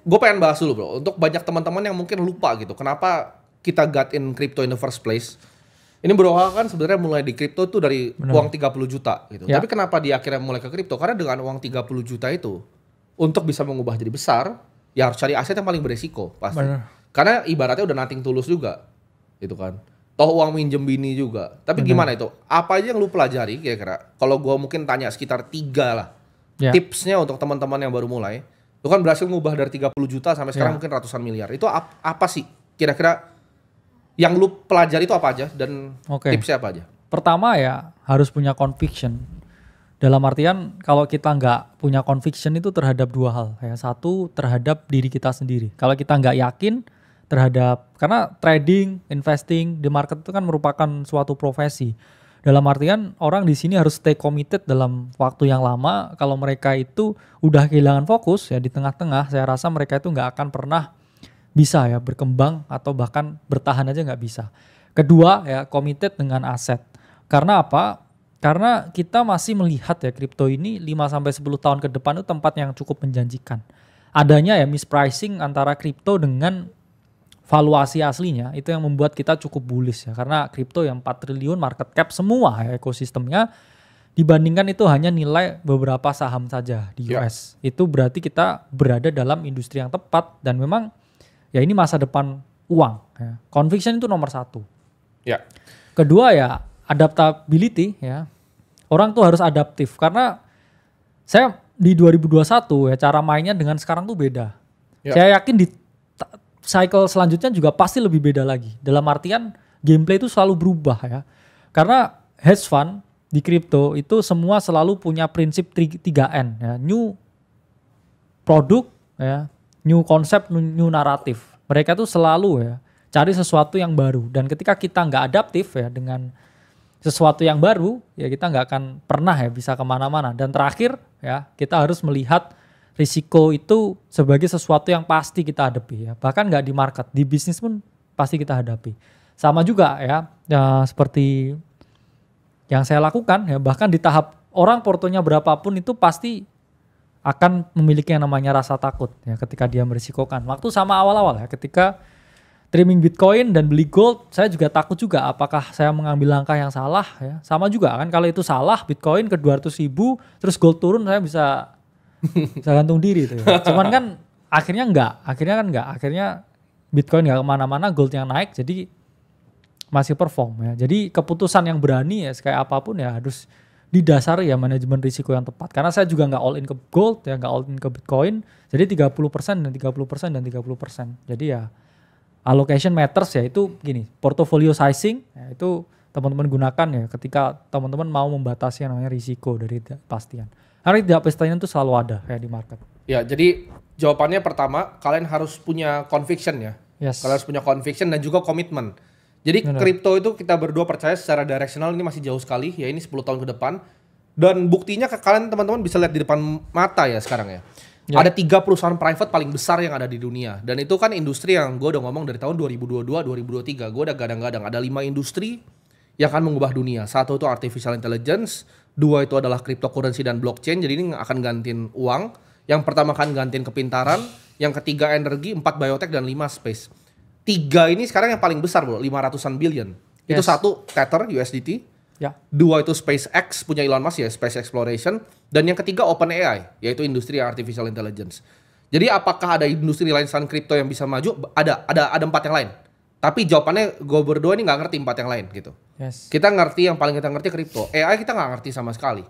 gue pengen bahas dulu bro, untuk banyak teman-teman yang mungkin lupa gitu, kenapa kita got in crypto in the first place. Ini berawal kan sebenarnya mulai di crypto tuh dari Benar. uang 30 juta gitu. Ya, Tapi kenapa dia akhirnya mulai ke crypto? Karena dengan uang 30 juta itu, untuk bisa mengubah jadi besar, ya harus cari aset yang paling beresiko pasti. benar. Karena ibaratnya udah nothing tulus juga, gitu kan. Toh uang minjem bini juga. Tapi Benar. gimana itu? Apa aja yang lu pelajari kira-kira? Kalau gua mungkin tanya sekitar 3 lah. Ya. Tipsnya untuk teman-teman yang baru mulai. Lu kan berhasil ngubah dari 30 juta sampai sekarang Ya. mungkin ratusan miliar. Itu apa sih kira-kira yang lu pelajari itu apa aja dan Oke. tipsnya apa aja? Pertama ya harus punya conviction. Dalam artian kalau kita nggak punya conviction itu terhadap dua hal. Ya. Satu terhadap diri kita sendiri. Kalau kita nggak yakin terhadap, karena trading, investing di market itu kan merupakan suatu profesi. Dalam artian orang di sini harus stay committed dalam waktu yang lama. Kalau mereka itu udah kehilangan fokus ya di tengah-tengah, saya rasa mereka itu nggak akan pernah bisa ya berkembang atau bahkan bertahan aja nggak bisa. Kedua ya committed dengan aset. Karena apa? Karena kita masih melihat ya kripto ini 5-10 tahun ke depan itu tempat yang cukup menjanjikan. Adanya ya mispricing antara kripto dengan valuasi aslinya itu yang membuat kita cukup bullish ya. Karena kripto yang 4 triliun market cap semua ya ekosistemnya dibandingkan itu hanya nilai beberapa saham saja di US. Itu berarti kita berada dalam industri yang tepat dan memang ya ini masa depan uang. Ya. Conviction itu nomor satu. Ya. Kedua ya adaptability ya. Orang tuh harus adaptif karena saya di 2021 ya cara mainnya dengan sekarang tuh beda. Ya. Saya yakin di cycle selanjutnya juga pasti lebih beda lagi. Dalam artian gameplay itu selalu berubah ya. Karena hedge fund di kripto itu semua selalu punya prinsip 3N ya. New product ya, new concept, new naratif. Mereka tuh selalu ya cari sesuatu yang baru. Dan ketika kita nggak adaptif ya dengan sesuatu yang baru, ya kita nggak akan pernah ya bisa kemana-mana. Dan terakhir ya kita harus melihat risiko itu sebagai sesuatu yang pasti kita hadapi ya. Bahkan nggak di market, di bisnis pun pasti kita hadapi. Sama juga ya seperti yang saya lakukan ya. Bahkan di tahap orang portonya berapapun itu pasti akan memiliki yang namanya rasa takut ya ketika dia merisikokan. Waktu sama awal-awal ya ketika trimming Bitcoin dan beli gold, saya juga takut juga apakah saya mengambil langkah yang salah ya. Sama juga kan kalau itu salah Bitcoin ke 200.000 terus gold turun saya bisa gantung diri itu ya. Cuman kan akhirnya enggak. Akhirnya Bitcoin enggak kemana-mana, gold yang naik jadi masih perform ya. Jadi keputusan yang berani ya kayak apapun ya harus didasari ya manajemen risiko yang tepat. Karena saya juga nggak all in ke gold ya, nggak all in ke Bitcoin. Jadi 30% dan 30% dan 30%. Jadi ya allocation matters ya itu gini, portfolio sizing ya, itu teman-teman gunakan ya ketika teman-teman mau membatasi yang namanya risiko dari kepastian. Karena ketidakpastian itu selalu ada ya di market. Ya, jadi jawabannya pertama, kalian harus punya conviction ya. Yes. Kalian harus punya conviction dan juga komitmen. Jadi Benar. kripto itu kita berdua percaya secara directional ini masih jauh sekali, ya ini 10 tahun ke depan. Dan buktinya kalian teman-teman bisa lihat di depan mata ya sekarang ya. Ya. Ada 3 perusahaan private paling besar yang ada di dunia. Dan itu kan industri yang gue udah ngomong dari tahun 2022, 2023. Gue udah gadang-gadang ada 5 industri yang akan mengubah dunia. Satu itu artificial intelligence, 2 itu adalah cryptocurrency dan blockchain. Jadi ini akan gantiin uang. Yang pertama akan gantiin kepintaran, yang ketiga energi, 4 biotech dan 5 space. 3 ini sekarang yang paling besar bro, 500-an billion. Itu Yes. 1 Tether USDT, Ya. 2 itu SpaceX punya Elon Musk ya, Space Exploration, dan yang ketiga OpenAI, yaitu industri artificial intelligence. Jadi apakah ada industri lain selain kripto yang bisa maju? Ada 4 yang lain. Tapi jawabannya gue berdua ini nggak ngerti 4 yang lain gitu. Yes. Kita ngerti yang paling kita ngerti kripto. AI kita nggak ngerti sama sekali.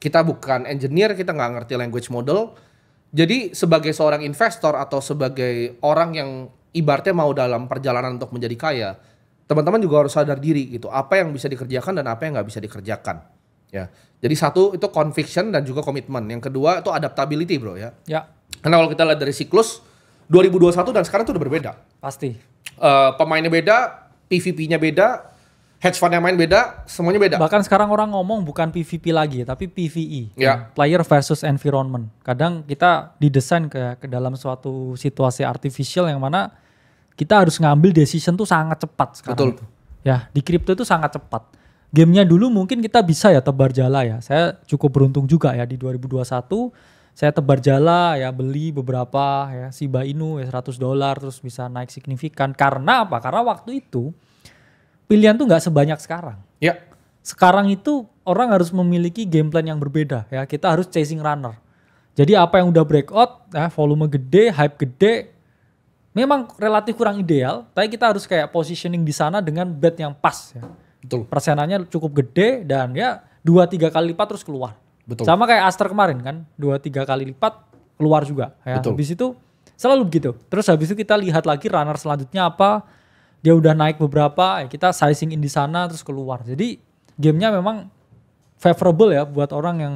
Kita bukan engineer, kita nggak ngerti language model. Jadi sebagai seorang investor atau sebagai orang yang ibaratnya mau dalam perjalanan untuk menjadi kaya, teman-teman juga harus sadar diri gitu. Apa yang bisa dikerjakan dan apa yang nggak bisa dikerjakan. Ya. Jadi satu itu conviction dan juga komitmen. Yang kedua itu adaptability bro ya. Ya. Karena kalau kita lihat dari siklus 2021 dan sekarang itu udah berbeda. Pasti. Pemainnya beda, PVP-nya beda, hedge fund yang main beda, semuanya beda. Bahkan sekarang orang ngomong bukan PVP lagi, tapi PVE. Ya. Player versus environment. Kadang kita didesain ke dalam suatu situasi artificial yang mana kita harus ngambil decision tuh sangat cepat sekarang. Betul. Itu. Ya, di kripto itu sangat cepat. Gamenya dulu mungkin kita bisa ya tebar jala ya. Saya cukup beruntung juga ya di 2021 saya tebar jala ya, beli beberapa ya Shiba Inu ya $100 terus bisa naik signifikan. Karena apa? Karena waktu itu pilihan tuh nggak sebanyak sekarang. Ya. Sekarang itu orang harus memiliki game plan yang berbeda ya. Kita harus chasing runner. Jadi apa yang udah breakout, ya, volume gede, hype gede, memang relatif kurang ideal. Tapi kita harus kayak positioning di sana dengan bet yang pas ya. Betul. Persenannya cukup gede dan ya 2-3 kali lipat terus keluar. Betul. Sama kayak Aster kemarin kan, 2-3 kali lipat keluar juga. Ya. Betul. Habis itu selalu begitu. Terus habis itu kita lihat lagi runner selanjutnya apa. Dia udah naik beberapa, ya kita sizing in di sana terus keluar. Jadi gamenya memang favorable ya buat orang yang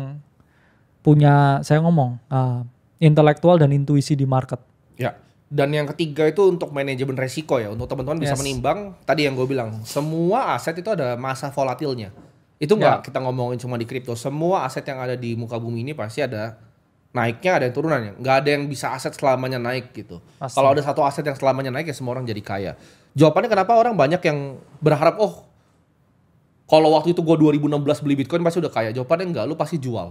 punya, saya ngomong, intelektual dan intuisi di market. Ya. Dan yang ketiga itu untuk manajemen resiko ya. Untuk teman-teman bisa menimbang, tadi yang gue bilang, semua aset itu ada masa volatilnya. Itu nggak kita ngomongin cuma di kripto. Semua aset yang ada di muka bumi ini pasti ada naiknya, ada yang turunannya. Nggak ada yang bisa aset selamanya naik gitu. Kalau ada satu aset yang selamanya naik ya semua orang jadi kaya. Jawabannya kenapa orang banyak yang berharap, oh kalau waktu itu gue 2016 beli Bitcoin pasti udah kaya. Jawabannya enggak, lu pasti jual.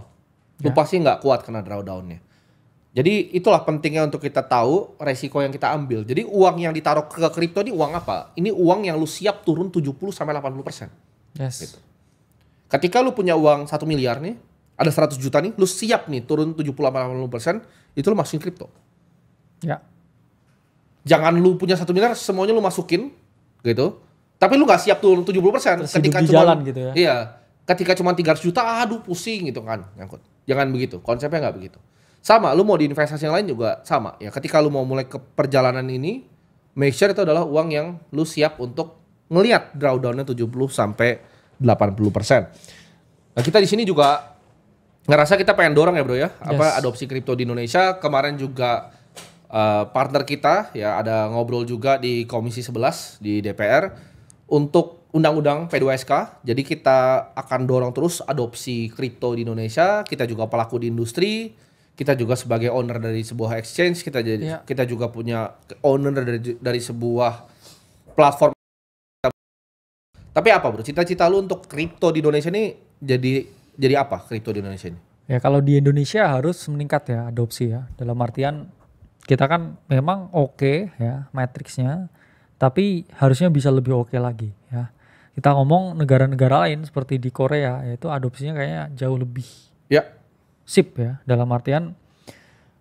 Lu pasti nggak kuat kena drawdown-nya. Jadi itulah pentingnya untuk kita tahu resiko yang kita ambil. Jadi uang yang ditaruh ke kripto ini uang apa? Ini uang yang lu siap turun 70-80%. Yes. Gitu. Ketika lu punya uang 1 miliar nih, ada 100 juta nih, lu siap nih turun 70-80%, itu lu masukin kripto. Ya. Jangan lu punya 1 miliar semuanya lu masukin gitu. Tapi lu gak siap turun 70%. Terus ketika hidup di cuma jalan gitu ya. Iya. Ketika cuma 300 juta, aduh pusing gitu kan, nyangkut. Jangan begitu. Konsepnya nggak begitu. Sama, lu mau di investasi yang lain juga sama. Ya, ketika lu mau mulai ke perjalanan ini, make sure itu adalah uang yang lu siap untuk ngelihat drawdown-nya 70-80%. Nah, kita di sini juga ngerasa kita pengen dorong ya bro ya, apa adopsi kripto di Indonesia. Kemarin juga partner kita ya ada ngobrol juga di Komisi 11 di DPR untuk undang-undang P2SK. Jadi kita akan dorong terus adopsi kripto di Indonesia. Kita juga pelaku di industri. Kita juga sebagai owner dari sebuah exchange, kita juga punya owner dari sebuah platform. Tapi apa bro? Cita-cita lu untuk kripto di Indonesia ini jadi apa kripto di Indonesia ini? Ya kalau di Indonesia harus meningkat ya adopsi ya. Dalam artian kita kan memang oke ya matriksnya, tapi harusnya bisa lebih oke lagi ya. Kita ngomong negara-negara lain seperti di Korea, yaitu adopsinya kayaknya jauh lebih sip ya. Dalam artian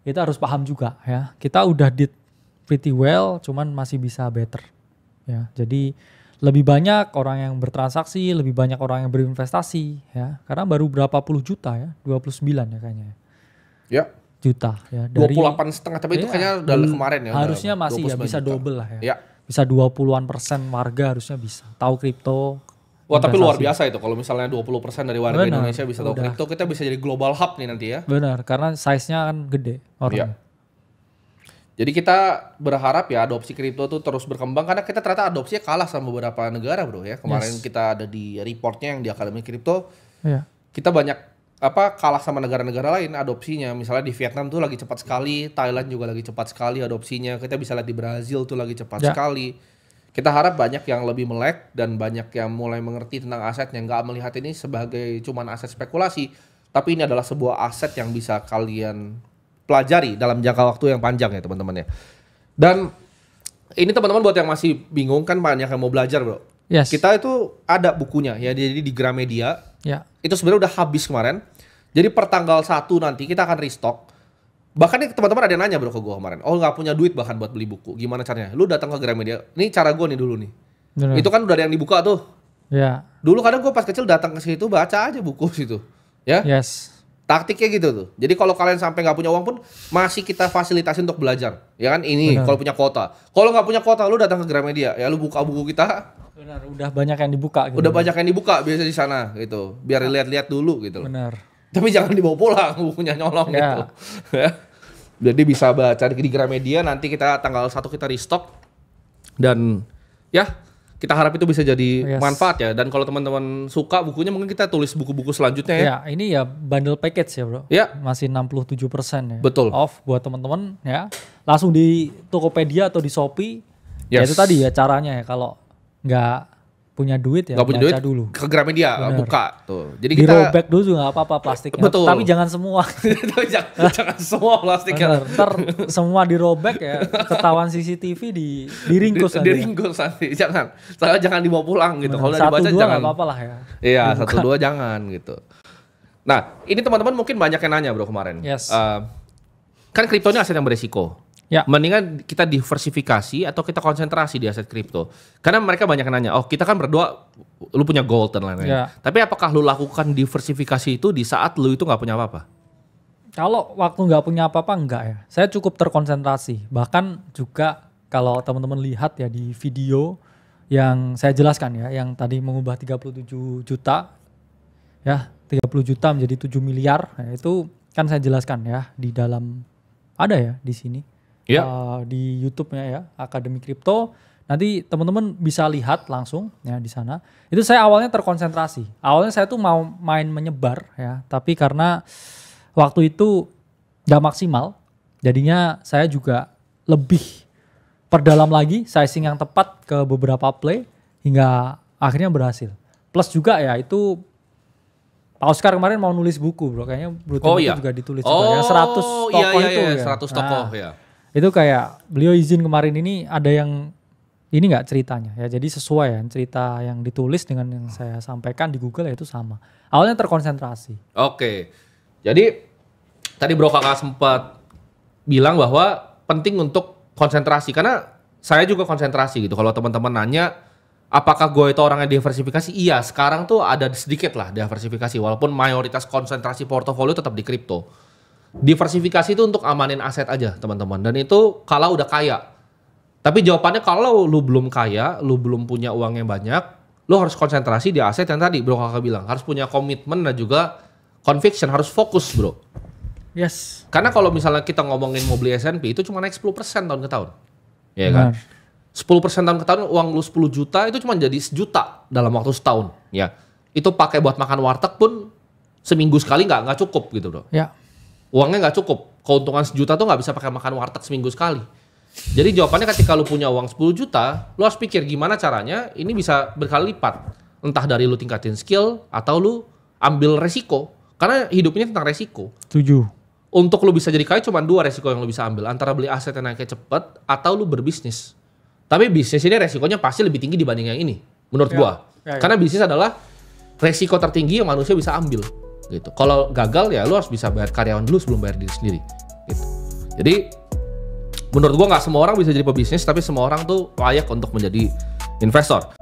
kita harus paham juga ya. Kita udah did pretty well, cuman masih bisa better ya. Jadi lebih banyak orang yang bertransaksi, lebih banyak orang yang berinvestasi ya. Karena baru berapa puluh juta ya, 29 ya kayaknya. Ya. Juta ya. Dari 28,5 tapi itu kayaknya dari kemarin ya. Harusnya masih ya bisa double lah ya. Ya. Bisa 20-an% warga harusnya bisa tahu kripto. Wah tapi luar biasa itu kalau misalnya 20% dari warga Indonesia bisa tahu kripto, kita bisa jadi global hub nih nanti ya. Benar, karena size-nya kan gede orang. Jadi kita berharap ya adopsi kripto tuh terus berkembang karena kita ternyata adopsinya kalah sama beberapa negara bro ya. Kemarin kita ada di reportnya yang di Akademi Kripto. Kita banyak kalah sama negara-negara lain adopsinya. Misalnya di Vietnam tuh lagi cepat sekali, Thailand juga lagi cepat sekali adopsinya. Kita bisa lihat di Brazil tuh lagi cepat sekali. Kita harap banyak yang lebih melek dan banyak yang mulai mengerti tentang asetnya, nggak melihat ini sebagai cuman aset spekulasi, tapi ini adalah sebuah aset yang bisa kalian pelajari dalam jangka waktu yang panjang ya teman-teman ya. Dan ini teman-teman buat yang masih bingung kan banyak yang mau belajar bro. Kita itu ada bukunya ya, jadi di Gramedia. Itu sebenarnya udah habis kemarin. Jadi per tanggal 1 nanti kita akan restock. Bahkan nih teman-teman ada yang nanya bro ke gue kemarin, oh nggak punya duit bahkan buat beli buku, gimana caranya? Lu datang ke Gramedia, ini cara gue nih dulu nih. Itu kan udah ada yang dibuka tuh. Dulu kadang gue pas kecil datang ke situ baca aja buku situ, ya. Taktiknya gitu tuh. Jadi kalau kalian sampai nggak punya uang pun masih kita fasilitasi untuk belajar, ya kan? Ini kalau punya kuota. Kalau nggak punya kuota, lu datang ke Gramedia, ya lu buka buku kita. Benar, udah banyak yang dibuka. Gitu. Udah banyak yang dibuka biasa di sana gitu, biar lihat-lihat dulu gitu. Benar. Tapi jangan dibawa pulang, bukunya nyolong gitu. Jadi bisa baca di Gramedia, nanti kita tanggal 1 kita restock. Dan ya, kita harap itu bisa jadi manfaat ya. Dan kalau teman-teman suka bukunya, mungkin kita tulis buku-buku selanjutnya ya. Ini ya bundle package ya bro. Masih 67% ya. Betul. Off buat teman-teman ya. Langsung di Tokopedia atau di Shopee. Ya itu tadi ya caranya ya, kalau nggak punya duit ya Nggak punya baca duit, dulu. ke Gramedia Bener. buka tuh. Jadi Di kita robek dulu juga nggak apa-apa plastiknya. Betul. Tapi jangan semua. jangan semua plastiknya. Bener. Ntar semua dirobek ya, ketahuan CCTV diringkus nanti. Diringkus nanti. Jangan dibawa pulang gitu. Kalau udah Satu dibaca dua jangan. nggak apa-apa lah ya. Iya, 1-2 jangan gitu. Nah, ini teman-teman mungkin banyak yang nanya bro kemarin. Yes. Kan kripto ini aset yang beresiko. Ya. Mendingan kita diversifikasi atau kita konsentrasi di aset kripto. Karena mereka banyak yang nanya, oh kita kan berdua, lu punya gold dan lain-lain. Ya. Tapi apakah lu lakukan diversifikasi itu di saat lu itu nggak punya apa-apa? Kalau waktu nggak punya apa-apa enggak ya. Saya cukup terkonsentrasi. Bahkan juga kalau teman-teman lihat ya di video yang saya jelaskan ya, yang tadi mengubah 37 juta ya, 30 juta menjadi 7 miliar. Nah, itu kan saya jelaskan ya di dalam, ada ya di sini. Ya. Di YouTube-nya ya, Akademi Kripto. Nanti teman-teman bisa lihat langsung ya di sana. Itu saya awalnya terkonsentrasi. Awalnya saya tuh mau main menyebar ya, tapi karena waktu itu gak maksimal, jadinya saya juga lebih perdalam lagi sizing yang tepat ke beberapa play hingga akhirnya berhasil. Plus juga ya itu Pak Oscar kemarin mau nulis buku bro, kayaknya Bro Tim itu juga ditulis juga. Yang 100 tokoh itu ya. 100 tokoh ya. Itu kayak beliau izin kemarin ini ada yang ini nggak ceritanya ya, jadi sesuai ya cerita yang ditulis dengan yang saya sampaikan di Google ya itu sama. Awalnya terkonsentrasi. Oke, jadi tadi Bro Kakak sempat bilang bahwa penting untuk konsentrasi karena saya juga konsentrasi gitu. Kalau teman-teman nanya apakah gue itu orang yang diversifikasi? Iya, sekarang tuh ada sedikit lah diversifikasi walaupun mayoritas konsentrasi portofolio tetap di kripto. Diversifikasi itu untuk amanin aset aja teman-teman, dan itu kalau udah kaya. Tapi jawabannya kalau lu belum kaya, lu belum punya uang yang banyak, lu harus konsentrasi di aset yang tadi Bro Kakak bilang. Harus punya komitmen dan juga conviction, harus fokus bro. Yes. Karena kalau misalnya kita ngomongin mau beli S&P itu cuma naik 10% tahun ke tahun. Iya kan? 10% tahun ke tahun uang lu 10 juta itu cuma jadi 1 juta dalam waktu setahun. Ya. Itu pakai buat makan warteg pun seminggu sekali nggak cukup gitu bro. Ya. Uangnya nggak cukup. Keuntungan 1 juta tuh nggak bisa pakai makan warteg seminggu sekali. Jadi jawabannya ketika lu punya uang 10 juta, lu harus pikir gimana caranya ini bisa berkali lipat. Entah dari lu tingkatin skill atau lu ambil resiko. Karena hidup ini tentang resiko. 7. Untuk lu bisa jadi kaya cuma 2 resiko yang lu bisa ambil. Antara beli aset yang naiknya cepet atau lu berbisnis. Tapi bisnis ini resikonya pasti lebih tinggi dibanding yang ini. Menurut gua. Karena bisnis adalah resiko tertinggi yang manusia bisa ambil. Gitu. Kalau gagal ya lu harus bisa bayar karyawan dulu sebelum bayar diri sendiri. Gitu. Jadi menurut gua nggak semua orang bisa jadi pebisnis, tapi semua orang tuh layak untuk menjadi investor.